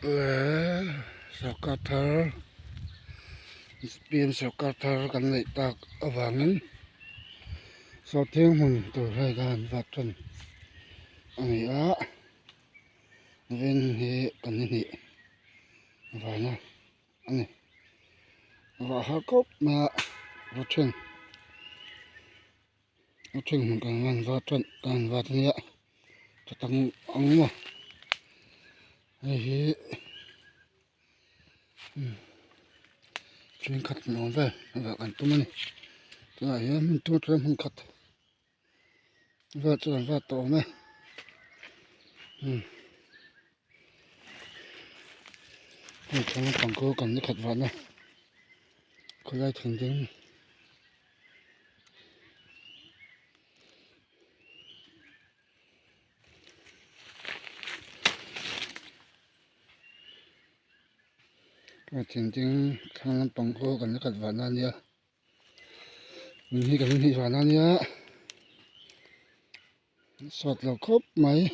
le sokathar pin sokathar kan nei tak awangin so thing hun tur hai gan vat thon ani a ven hi kan ni vana ani va ha kop ma vathen mun kan man vathen kan vat nia tatang angma hi chuyên cắt nó về và cần tôm này tôi là mình tôm cho mình cắt và cho làm và tổ này mình cho nó bằng cô cần nó cắt vào này có ai thành tiếng và thành tiếng thằng nó bằng cô cần nó cắt vào này nhá mình cần nó vào này nhá sọt là khớp máy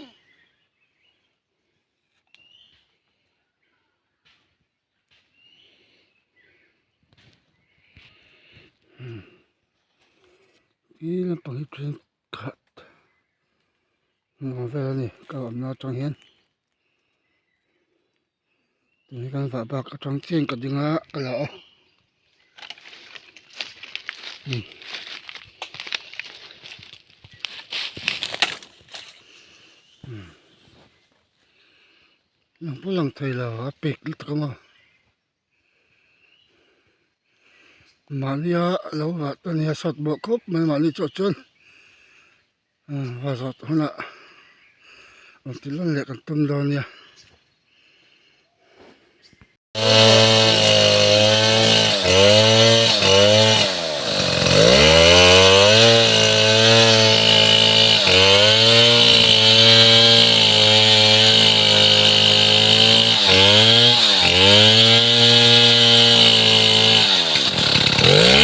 ý là bằng chuyện cắt nó về này các bạn nó trong hiên thì kan phải bạc trong thiên cái tiếng á cái lọ nó不能退了别个嘛mà đi lâu và tôi này sọt bộ cốp mà đi chỗ chân và sọt hôm nọ một tí lần lệ còn tung đòn nha Yeah.